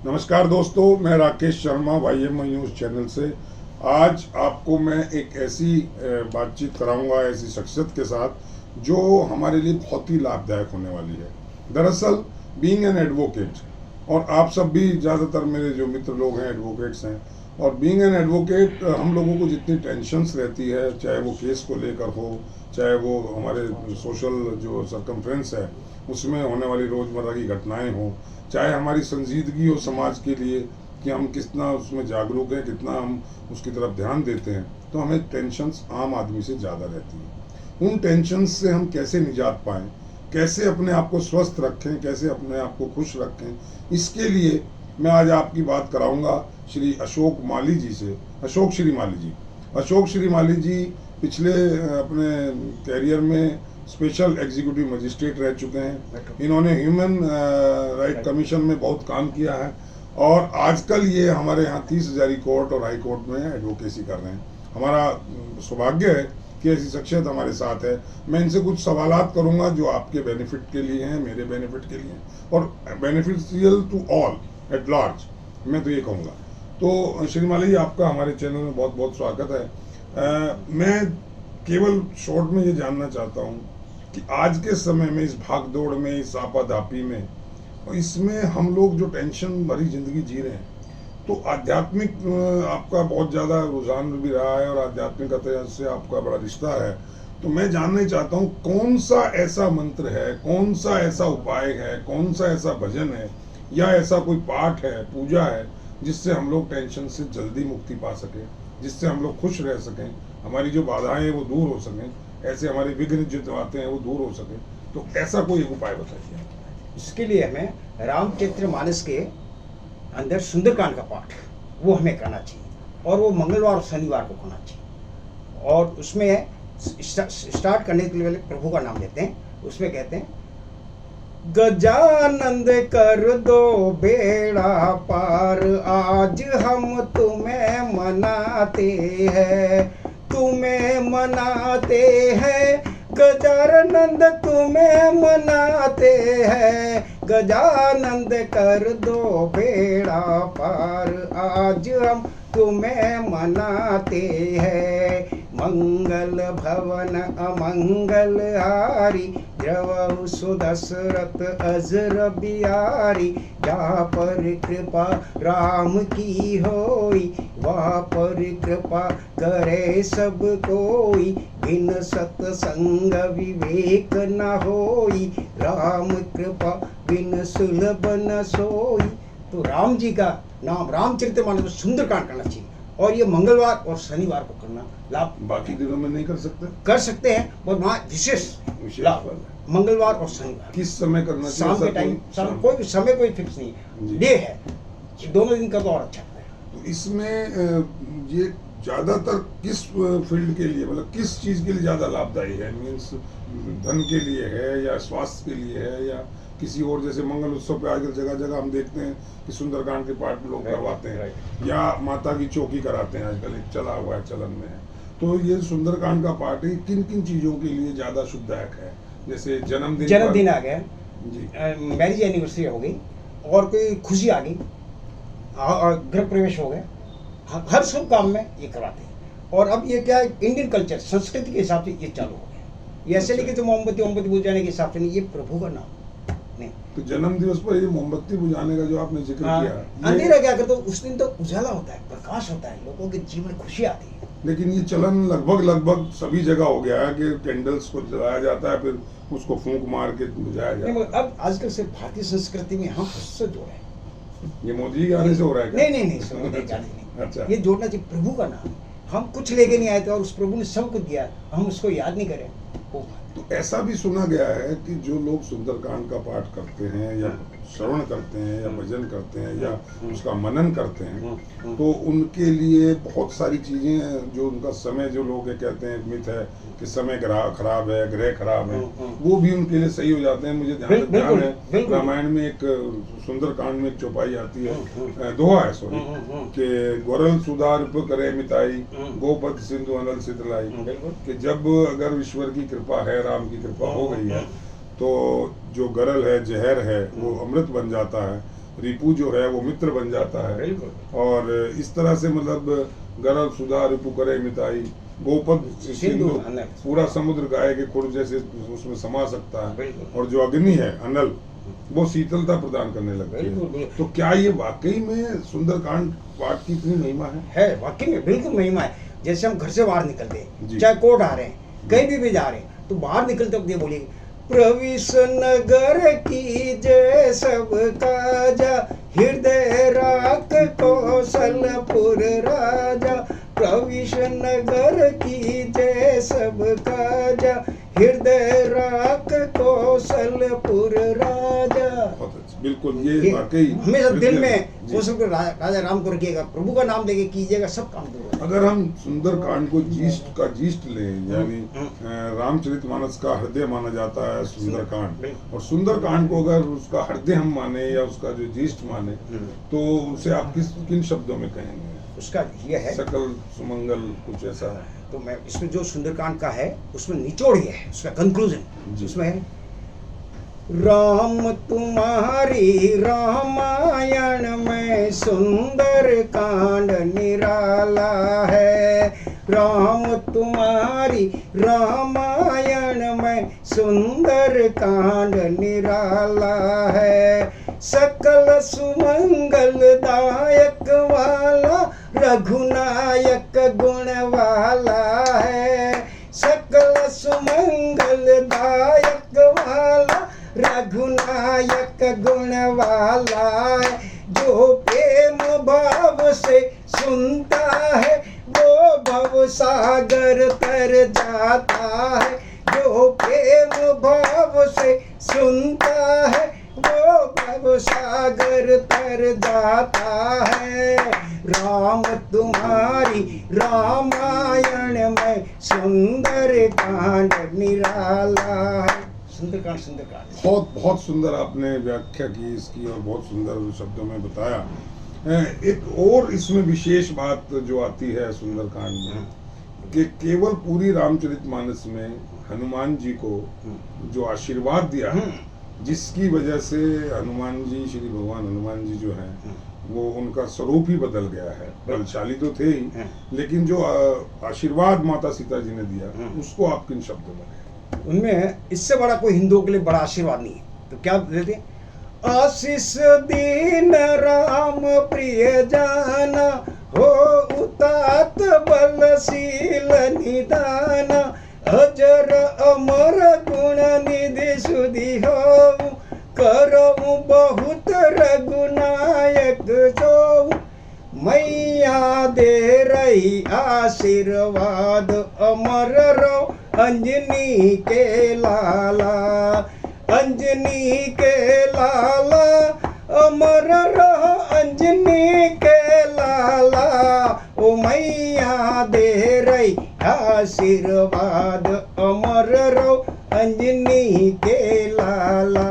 नमस्कार दोस्तों, मैं Rakesh Sharma YM news channel से। आज आपको मैं एक ऐसी बातचीत कराऊंगा ऐसी शख्सियत के साथ जो हमारे लिए बहुत ही लाभदायक होने वाली है। दरअसल बीइंग एन एडवोकेट, और आप सब भी ज़्यादातर मेरे जो मित्र लोग हैं एडवोकेट्स हैं, और बीइंग एन एडवोकेट हम लोगों को जितनी टेंशन्स रहती है, चाहे वो केस को लेकर हो, चाहे वो हमारे सोशल जो सरकमफ्रेंस है उसमें होने वाली रोज़मर्रा की घटनाएं हो, चाहे हमारी संजीदगी हो समाज के लिए कि हम कितना उसमें जागरूक हैं, कितना हम उसकी तरफ ध्यान देते हैं, तो हमें टेंशन्स आम आदमी से ज़्यादा रहती हैं। उन टेंशन्स से हम कैसे निजात पाएं, कैसे अपने आप को स्वस्थ रखें, कैसे अपने आप को खुश रखें, इसके लिए मैं आज आपकी बात कराऊंगा श्री अशोक माली जी से। अशोक श्री माली जी पिछले अपने कैरियर में स्पेशल एग्जीक्यूटिव मजिस्ट्रेट रह चुके हैं। इन्होंने ह्यूमन राइट कमीशन में बहुत काम किया है और आजकल ये हमारे यहाँ 30 हजारी कोर्ट और हाई कोर्ट में एडवोकेसी कर रहे हैं। हमारा सौभाग्य है कि ऐसी शख्सियत हमारे साथ है। मैं इनसे कुछ सवालात करूंगा जो आपके बेनिफिट के लिए हैं, मेरे बेनिफिट के लिए और beneficial to all at large, मैं तो ये कहूँगा। तो श्री माली जी, आपका हमारे चैनल में बहुत बहुत स्वागत है। मैं केवल शॉर्ट में ये जानना चाहता हूँ कि आज के समय में इस भागदौड़ में, इस आपाधापी में, और इसमें हम लोग जो टेंशन भरी जिंदगी जी रहे हैं, तो आध्यात्मिक आपका बहुत ज़्यादा रुझान भी रहा है और आध्यात्मिकता से आपका बड़ा रिश्ता है। तो मैं जानना चाहता हूँ कौन सा ऐसा मंत्र है, कौन सा ऐसा उपाय है, कौन सा ऐसा भजन है या ऐसा कोई पाठ है, पूजा है, जिससे हम लोग टेंशन से जल्दी मुक्ति पा सकें, जिससे हम लोग खुश रह सकें, हमारी जो बाधाएं हैं वो दूर हो सकें, ऐसे हमारे विघ्न जो आते हैं वो दूर हो सके। तो ऐसा कोई एक उपाय बताइए। इसके लिए हमें रामचरितमानस के अंदर सुंदरकांड का पाठ वो हमें करना चाहिए और वो मंगलवार और शनिवार को करना चाहिए। और उसमें स्टार्ट करने के लिए प्रभु का नाम लेते हैं। उसमें कहते हैं, गजानंद कर दो बेड़ा पार, आज हम तुम्हें मनाते हैं, तुम्हें मनाते हैं, गजानंद तुम्हें मनाते हैं, गजानंद कर दो बेड़ा पार, आज हम तुम्हें मनाते हैं। मंगल भवन अमंगल हारी, द्रव सुदशरथ अजर बिहारी, जहाँ पर कृपा राम की होई, वहाँ पर कृपा करे सब कोई, बिन सत्संग विवेक न होई, राम कृपा बिन सुलभ न सोई। तो राम जी का नाम रामचरितमानस सुंदरकांड करना चाहिए और ये मंगलवार और शनिवार को करना लाभ। बाकी दिनों में नहीं कर सकते? कर सकते हैं, और वहाँ विशेष लाभ मंगलवार और शनिवार। किस समय करना चाहिए? शाम के टाइम, शाम कोई समय कोई फिक्स नहीं है, डे है, दोनों दिन का तो और अच्छा है। तो इसमें ये ज्यादातर किस फील्ड के लिए, मतलब किस चीज के लिए ज्यादा लाभदायी है? मीन्स धन के लिए है या स्वास्थ्य के लिए है या किसी और? जैसे मंगल उत्सव पे आजकल जगह जगह हम देखते हैं कि सुंदरकांड के पाठ लोग करवाते हैं, या माता की चौकी कराते हैं, आजकल एक चला हुआ है, चलन में है। तो ये सुंदरकांड का पाठ किन किन चीजों के लिए ज्यादा शुभदायक है? जैसे जन्मदिन आ गया जी, मैरिज एनिवर्सरी हो गई, और कोई खुशी आ गई, गृह प्रवेश हो गया, हर शुभ काम में ये कराते हैं। और अब ये क्या है, इंडियन कल्चर संस्कृति के हिसाब से ये चालू हो गया। ये ऐसे नहीं कि तो मोमबत्ती बुझाने के हिसाब से नहीं, ये प्रभु का नाम नहीं। तो जन्म दिवस पर ये मोमबत्ती बुझाने का जो आपने जिक्र किया, अंधेरा क्या करते, उस दिन तो उजाला होता है, प्रकाश होता है, लोगों के जीवन खुशी आती है। लेकिन ये चलन लगभग सभी जगह हो गया है कि कैंडल्स को जलाया जाता है, फिर उसको फूंक मार के बुझाया जाता है। अब आजकल से भारतीय संस्कृति में हम उससे जोड़े हैं। ये मोदी के आने से हो रहा है क्या? नहीं मोदी के आने नहीं। अच्छा, ये जोड़ना चाहिए, प्रभु का नाम। हम कुछ लेके नहीं आए थे और उस प्रभु ने सब कुछ दिया, हम उसको याद नहीं करें। तो ऐसा भी सुना गया है कि जो लोग सुंदरकांड का पाठ करते हैं या श्रवण करते हैं या भजन करते हैं या उसका मनन करते हैं, तो उनके लिए बहुत सारी चीजें, जो उनका समय, जो लोग ये कहते हैं, मिथ है कि समय खराब है, ग्रह खराब है, वो भी उनके लिए सही हो जाते हैं। मुझे ध्यान है, रामायण में एक सुंदरकांड में एक चौपाई आती है, दोहा है सॉरी, कि गोरल सुधार करे मिताई, गोपद सिंधु अनल सितलाई, कि जब अगर ईश्वर की कृपा है, राम की कृपा हो गई है, तो जो गरल है, जहर है, वो अमृत बन जाता है। रिपु जो है वो मित्र बन जाता है। बिल्कुल। और इस तरह से मतलब गरल सुधा रिपु करे मिताई, गोपद सिंधु, अनल। पूरा समुद्र गाय के खुर जैसे उसमें समा सकता है। बिल्कुल। और जो अग्नि है अनल, वो शीतलता प्रदान करने लगती बिल्कुल, है। बिल्कुल। तो क्या ये वाकई में सुंदरकांड पाठ की इतनी महिमा है? वाकई में बिल्कुल महिमा है। जैसे हम घर से बाहर निकलते हैं, जी। चाहे कोर्ट आ रहे हैं, कहीं भी जा रहे हैं, तो बाहर निकलते वक्त ये बोलिए, प्रविश नगर की जय सब काजा, हृदय राख कौशलपुर राजा। प्रविश नगर की जय सब काजा, हृदय राख कौशलपुर राजा। बहुत अच्छा, बिल्कुल ये वाकई हमेशा दिल में जी। वो सब राजा राम को रखिएगा, प्रभु का नाम लेके कीजिएगा, सब काम दूर हो जाएगा। अगर हम सुंदरकांड को जीस्ट लें, यानी रामचरितमानस का हृदय माना जाता है सुंदरकांड, और सुंदरकांड को अगर उसका हृदय हम माने या उसका जो जीस्ट माने, तो उसे आप किन शब्दों में कहेंगे? उसका ये है, सकल सुमंगल, कुछ ऐसा है? तो मैं इसमें जो सुंदरकांड का है उसमें निचोड़ ये है, उसका कंक्लूजन उसमें है, राम तुम्हारी रामायण में सुंदर कांड निराला है। राम तुम्हारी रामायण में सुंदर कांड निराला है। सकल सुमंगल दायक वाला रघुनायक गुण वाला है। सकल सुमंगल दायक वाला रघुनायक गुण वाला है। जो प्रेम भाव से सुनता है वो भव सागर तर जाता है। जो प्रेम भाव से सुनता है वो भव सागर तर जाता है। राम तुम्हारी रामायण में सुंदर कांड निराला है। सुंदरकांड बहुत बहुत सुंदर आपने व्याख्या की इसकी, और बहुत सुंदर शब्दों में बताया। एक और इसमें विशेष बात जो आती है सुंदरकांड में, कि केवल पूरी रामचरितमानस में हनुमान जी को जो आशीर्वाद दिया है, जिसकी वजह से हनुमान जी, श्री भगवान हनुमान जी जो हैं वो उनका स्वरूप ही बदल गया है। बलशाली तो थे ही, लेकिन जो आशीर्वाद माता सीता जी ने दिया उसको आप किन शब्दों में? उनमें इससे बड़ा कोई हिंदुओं के लिए बड़ा आशीर्वाद नहीं है। तो क्या देते? आशीष दीन राम प्रिय जाना, हो उतात बलशील निदाना। अजर अमर गुण निधि सुधि हो, करऊं बहुत रघुनायक जो। मैया दे रही आशीर्वाद, अमर रहो अंजनी के लाला। अंजनी के लाला अमर रहो अंजनी के लाला। ओ मैया दे रही आशीर्वाद, अमर रहो अंजनी के लाला।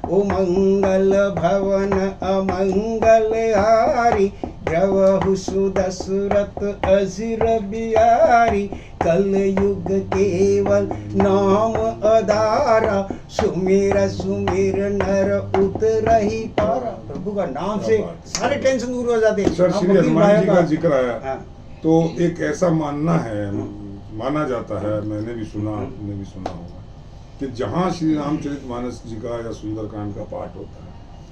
ओ मंगल भवन अमंगल हारी, द्रवहु सुदशरथ असिर बिहारी। कल युग केवल नाम आधारा, सुमेर सुमेर नर उतरहि पारा। प्रभु का नाम से सारे टेंशन दूर हो जाते हैं। सर, श्री हनुमान जी का जिक्र आया, हाँ। तो एक ऐसा मानना है, माना जाता है, मैंने भी सुना, आपने भी सुना होगा, कि जहाँ श्री रामचरितमानस जी का या सुंदरकांड का पाठ होता है,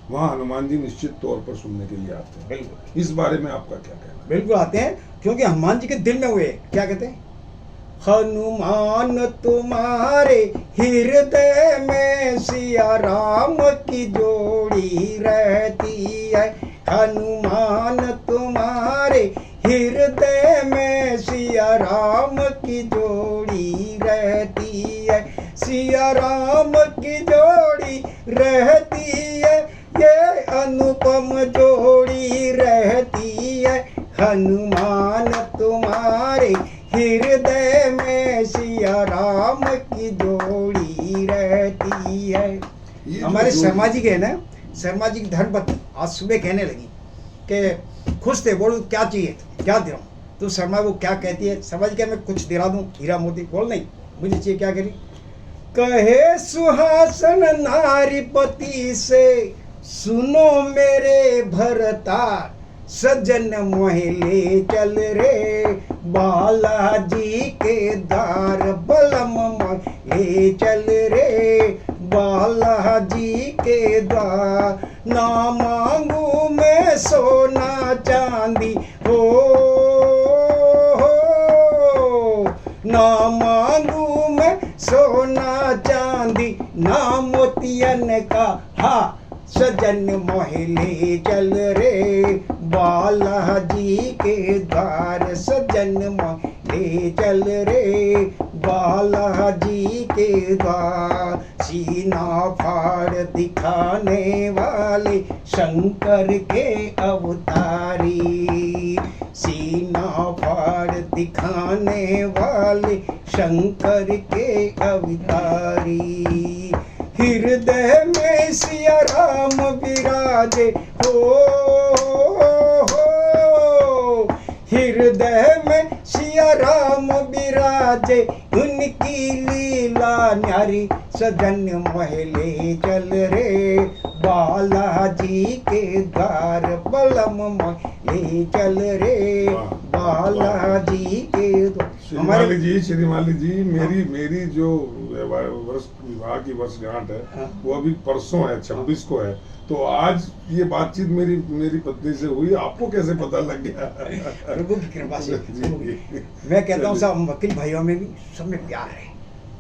वहाँ हनुमान जी निश्चित तौर पर सुनने के लिए आते हैं। बिल्कुल। इस बारे में आपका क्या कहना है? बिल्कुल आते हैं, क्योंकि हनुमान जी के दिल में हुए क्या कहते हैं? हनुमान तुम्हारे हृदय में सिया राम की जोड़ी रहती है। हनुमान तुम्हारे हृदय में सिया राम की जोड़ी रहती है। सिया राम की जोड़ी रहती है, ये अनुपम जोड़ी रहती है। हनुमान तुम्हारे हृदय में सिया राम की जोड़ी रहती है। हमारे शर्मा जी के ना, शर्मा जी की धर्मपत्नी आज सुबह कहने लगी कि खुश थे, बोलो क्या चाहिए, क्या दे रहा हूँ? तो शर्मा वो क्या कहती है, शर्मा जी क्या मैं कुछ दिला दूँ हीरा मोती? बोल नहीं, मुझे चाहिए, क्या करी? कहे सुहासन नारीपति से सुनो मेरे भरता सजन मोहिले चल रे, बालाजी के द्वार बलम मोहिले चल रे, बालाजी के द्वार। ना मांगू मैं सोना चांदी हो, ना मांगू मैं सोना चांदी, ना मोतियन का हा सजन मोहिले चल रे, बालाजी के द्वार सजन मोहिले चल रे, बालाजी के द्वार। सीना फाड़ दिखाने वाले शंकर के अवतारी, सीना फाड़ दिखाने वाले शंकर के अवतारी। हृदय में सिया राम विराजे हो, हृदय में सिया राम विराजे, उनकी लीला न्यारी सजन मोहिले चल रे, बालाजी के द्वार बलम मोहिले चल रे, बालाजी के द्वार। श्रीमाली जी मेरी जो विवाह की वर्षगांठ है वो अभी परसों है, 26 को है। तो आज ये बातचीत मेरी पत्नी से हुई, आपको कैसे पता लग गया? प्रभु की कृपा से। मैं कहता हूँ सब वकील भाइयों में भी सब में प्यार है,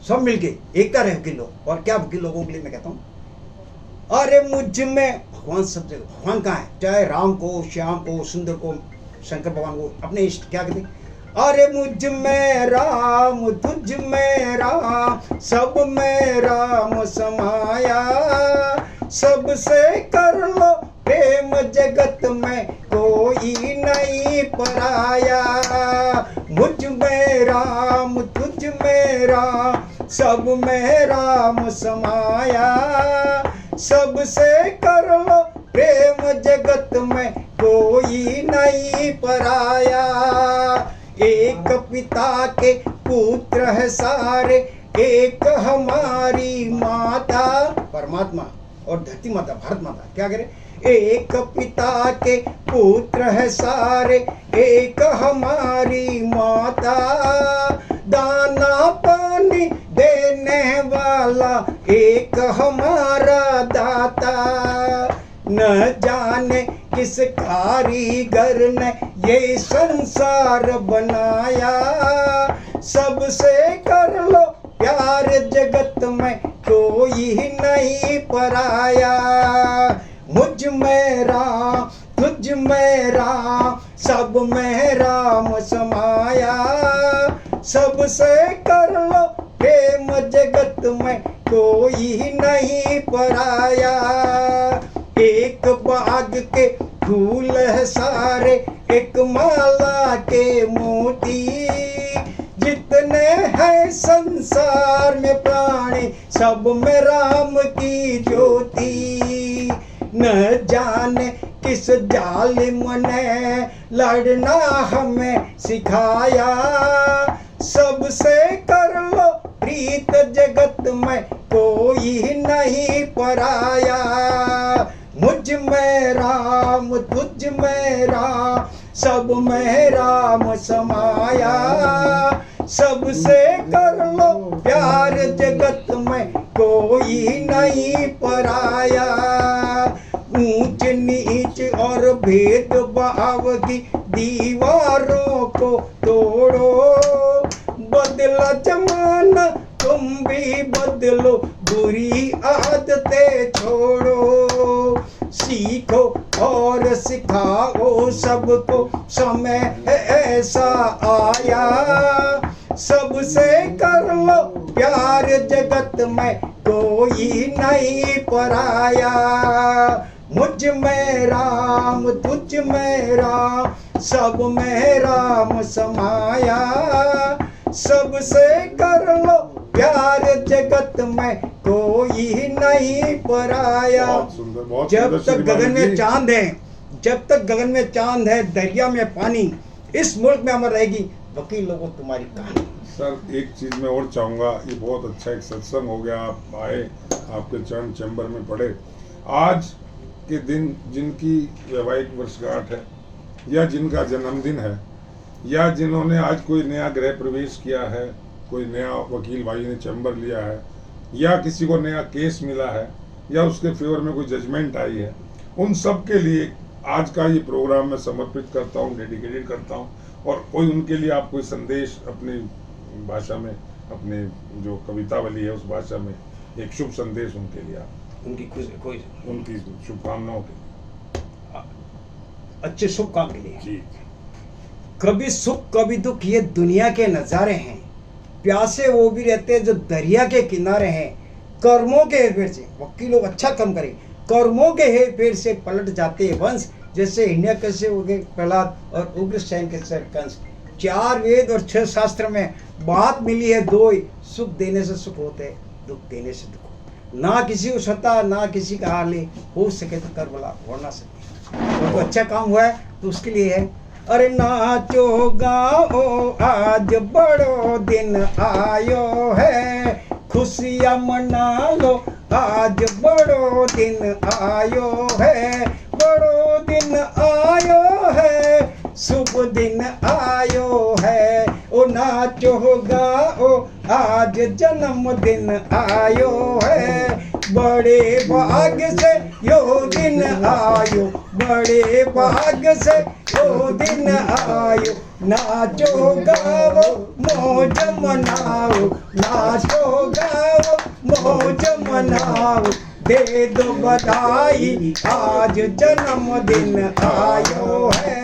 सब मिलके एकता रहे वकील लोग। और क्या वकील लोगों के लिए मैं कहता हूँ, अरे मुझ में भगवान सब जगह, भगवान कहाँ है? चाहे राम को, श्याम को, सुंदर को, शंकर भगवान को, अपने इष्ट क्या कहते, अरे मुझ में राम तुझ में राम, सब में राम समाया, सबसे कर लो प्रेम जगत में कोई नहीं पराया। मुझ में राम तुझ में राम, सब में राम समाया, सबसे कर लो प्रेम जगत में कोई नहीं पराया। एक पिता के पुत्र है सारे, एक हमारी माता परमात्मा और धरती माता भारत माता। क्या करे, एक पिता के पुत्र है सारे, एक हमारी माता, दाना पानी देने वाला एक हमारा दाता। न जाने किस कारीगर ने ये संसार बनाया, सबसे कर लो प्यार जगत में कोई नहीं पराया। मुझ में राम तुझ में राम, सब में राम समाया, सबसे कर लो प्रेम जगत में कोई नहीं पराया। एक बाग के फूल है सारे, एक माला के मोती, जितने हैं संसार में प्राणी, सब में राम की ज्योति। न जाने किस जालिम ने लड़ना हमें सिखाया, सबसे कर लो प्रीत जगत में कोई नहीं पराया। मुझ में राम तुझ में राम, सब में राम समाया, सबसे कर लो प्यार जगत में कोई नहीं पराया। ऊंच नीच और भेदभाव की दीवारों को तोड़ो, बदला जमाना तुम भी बदलो, बुरी आदतें छोड़ो। सीखो और सिखाओ सबको, समय ऐसा आया, सबसे कर लो प्यार जगत में कोई नहीं पराया। मुझ में राम तुझ में राम, सब में राम समाया, सबसे कर लो प्यार जगत में कोई नहीं पराया। जब तक गगन में चांद है, जब तक गगन में चांद है, दरिया में पानी, इस मुल्क में अमर रहेगी वकील लोगों तुम्हारी कहानी। सर एक चीज मैं और चाहूंगा, ये बहुत अच्छा एक सत्संग हो गया, आप आए, आपके चरण चैम्बर में पड़े। आज के दिन जिनकी वैवाहिक वर्षगांठ है, या जिनका जन्मदिन है, या जिन्होंने आज कोई नया गृह प्रवेश किया है, कोई नया वकील भाई ने चैम्बर लिया है, या किसी को नया केस मिला है, या उसके फेवर में कोई जजमेंट आई है, उन सब के लिए आज का ये प्रोग्राम मैं समर्पित करता हूँ, डेडिकेटेड करता हूँ। और कोई उनके लिए आप कोई संदेश अपनी भाषा में, अपने जो कवितावली है उस भाषा में एक शुभ संदेश उनके लिए आप, उनकी कोई उनकी शुभकामनाओं के लिए, अच्छे शुभ काम के लिए। जी। कभी सुख कभी दुख ये दुनिया के नजारे हैं, प्यासे वो भी रहते हैं जो दरिया के किनारे हैं। कर्मों के हेरफेर से वकील लोग अच्छा काम करें, कर्मों के हेरफेर से पलट जाते हैं वंश, जैसे हिरण्यकश्यप हो गए प्रहलाद और उग्रसेन के सर कंस। 4 वेद और 6 शास्त्र में बात मिली है दो ही, सुख देने से सुख होते हैं, दुख देने से दुख। ना किसी को सता ना किसी का हाल हो सके तो कर बोला हो ना सके। तो अच्छा काम हुआ है तो उसके लिए है। अरे नाचो गाओ आज बड़ो दिन आयो है, खुशियाँ मना लो आज बड़ो दिन आयो है, बड़ो दिन आयो है, शुभ दिन आयो है। ओ नाचो गाओ आज जन्मदिन आयो है, बड़े भाग्य से यो दिन आयो, बड़े भाग्य से यो दिन आयो। नाचो गाओ मौज मनाओ, नाचो गाओ मौज मनाओ, दे दो बधाई आज जन्मदिन आयो है।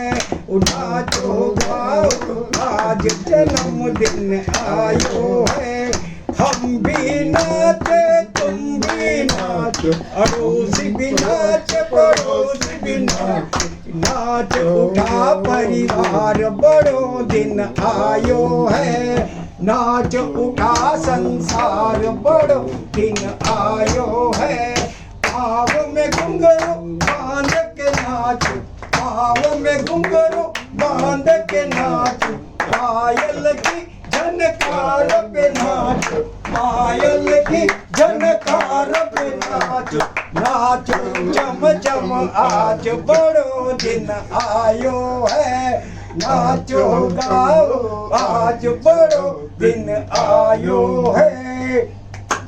नाचो गाओ आज जन्मदिन आयो है, हम भी नाचे तुम भी नाचो, अड़ोसी भी नाचे पड़ोसी भी नाचो, नाच उठा परिवार बड़ो दिन आयो है, नाच उठा संसार बड़ो दिन आयो है। पाँव में घुंघरू बांध के नाचो, पाँव में घुंघरू बांध के नाचो, पायल की झनकार पे नाचो, पायल की झनकार पे नाचो, नाचो चम चम आज बड़ो दिन आयो है, नाचो गाओ आज बड़ो दिन आयो है।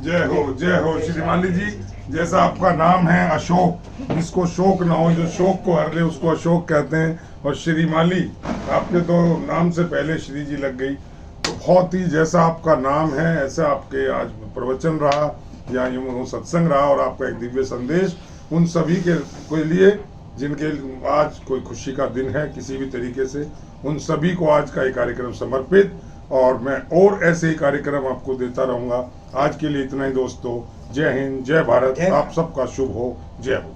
जय हो श्रीमाली जी। जैसा आपका नाम है अशोक, जिसको शोक ना हो, जो शोक को हर ले उसको अशोक कहते हैं। और श्रीमाली, आपके तो नाम से पहले श्री जी लग गई, तो बहुत ही जैसा आपका नाम है ऐसा आपके आज प्रवचन रहा या यूं सत्संग रहा, और आपका एक दिव्य संदेश उन सभी के लिए जिनके आज कोई खुशी का दिन है किसी भी तरीके से, उन सभी को आज का ये कार्यक्रम समर्पित। और मैं और ऐसे ही कार्यक्रम आपको देता रहूंगा। आज के लिए इतना ही दोस्तों। जय हिंद, जय भारत। आप सबका शुभ हो। जय हो।